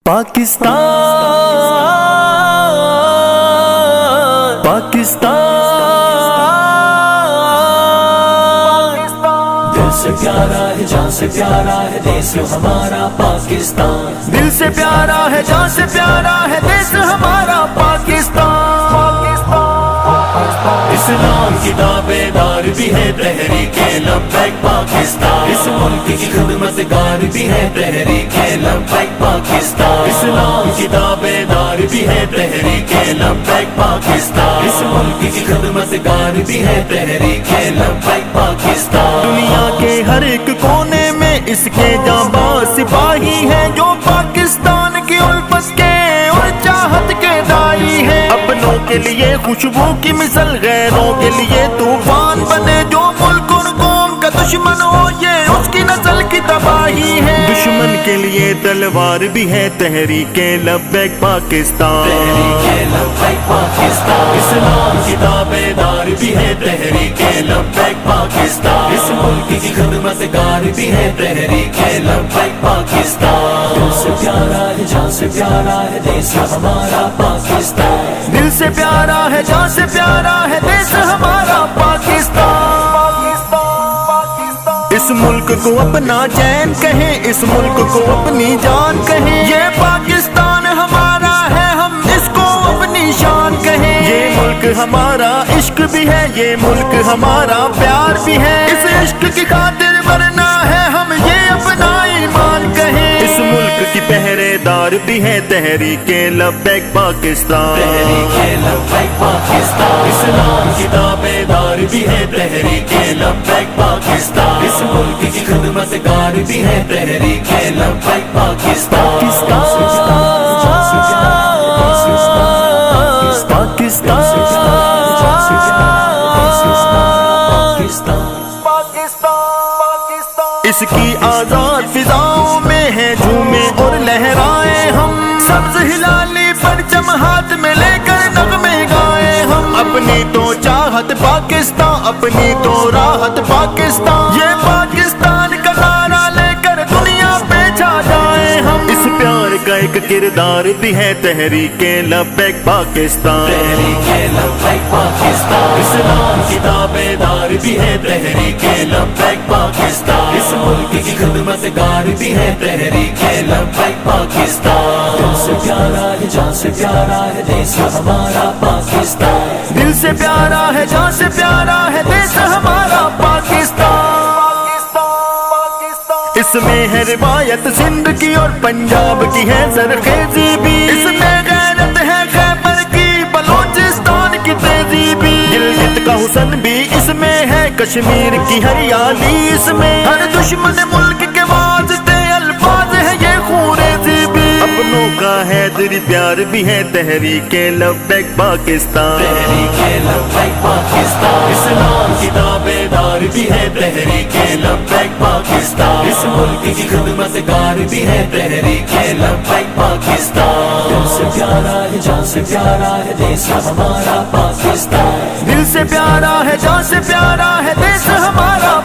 پاکستان پاکستان دل سے پیارا ہے جان سے پیارا ہے دیس ہمارا پاکستان، دل سے پیارا ہے جان سے پیارا ہے دیس ہمارا پاکستان۔ اسلام کی تابعدار بھی ہے تحریک لبیک پاکستان، اس ملک کی خدمت گار بھی ہے تحریک لبیک پاکستان، اسلام کی تابعدار بھی ہے تحریک لبیک پاکستان، اس ملک کی خدمت گار بھی ہے تحریک لبیک پاکستان۔ دنیا کے ہر ایک کونے میں اس کے جانباز سپاہی ہیں جو پاکستان کی الفت کے اور چاہت کے دائی ہیں، اپنوں کے لیے خوشبو کی مثل غیروں کے لیے طوفان بنے، جو ملک اور قوم کا دشمن ہو یہ اس کی نسل کی تباہی ہے، دشمن کے لیے تلوار بھی ہے تحریک لبیک پاکستان، تحریک لبیک پاکستان، اسلام کی تابعدار بھی ہے تحریک لبیک پاکستان، اس ملک کی خدمت گار بھی ہے تحریک لبیک پاکستان، دل سے پیارا ہے جان سے پیارا ہے دیس ہمارا پاکستان، دل سے پیارا ہے جان سے پیارا ہے دیس ہمارا پاکستان۔ اس ملک کو اپنا چین کہیں، اس ملک کو اپنی جان کہیں، یہ پاکستان ہمارا ہے ہم اس کو اپنی شان کہیں، یہ ملک ہمارا عشق بھی ہے یہ ملک ہمارا پیار بھی ہے، اس عشق کی خاطر ورنہ ہے ہم یہ اپنا ایمان کہیں، اس ملک کی پہرے دار بھی ہے تحریک لبیک پاکستان، تحریک لبیک پاکستان، اسلام کی تابعدار بھی ہے تحریک لبیک پاکستان، اس ملک کی خدمت گار بھی ہے تحریک لبیک پاکستان، اس کی آزاد فضاؤں میں ہے جھومے اور لہرائیں ہم، سبز ہلالی پرچم ہاتھ میں لے کر نغمے گائیں ہم، اپنی تو چاہت پاکستان اپنی تو راحت پاکستان، یہ پاکستان کا نعرہ لے کر دنیا پہ چھا جائیں ہم، اس پیار کا ایک کردار بھی ہے تحریک لبیک پاکستان، تحریک لبیک پاکستان، اسلام کی تابعدار بھی ہے تحریک لبیک پاکستان، اس ملک کی خدمت گار بھی ہے تحریک لبیک پاکستان، دل سے پیارا ہے جان سے پیارا ہے دیس ہمارا پاکستان، دل سے پیارا ہے جان سے پیارا ہے دیس ہمارا پاکستان۔ اس میں ہے روایت سندھ کی اور پنجاب کی ہے زرخیزی بھی، اس میں غیرت ہے خیبر کی بلوچستان کی تہذیبی، گلگت کا حسن بھی اس میں ہے کشمیر کی ہریالی، اس میں ہر دشمن ملک کے واسطے الفاظ ہے یہ خوریزی بھی، اپنوں کا حیدری پیار بھی ہے تحریک لبیک پاکستان، تحریک لبیک پاکستان، اسلام کی تابعدار بھی ہے تحریک لبیک پاکستان، اس ملک کی خدمت گار بھی ہے تحریک لبیک پاکستان، دل سے پیارا ہے جان سے پیارا ہے دیس ہمارا پاکستان، دل سے پیارا ہے جان سے پیارا ہے دیس ہمارا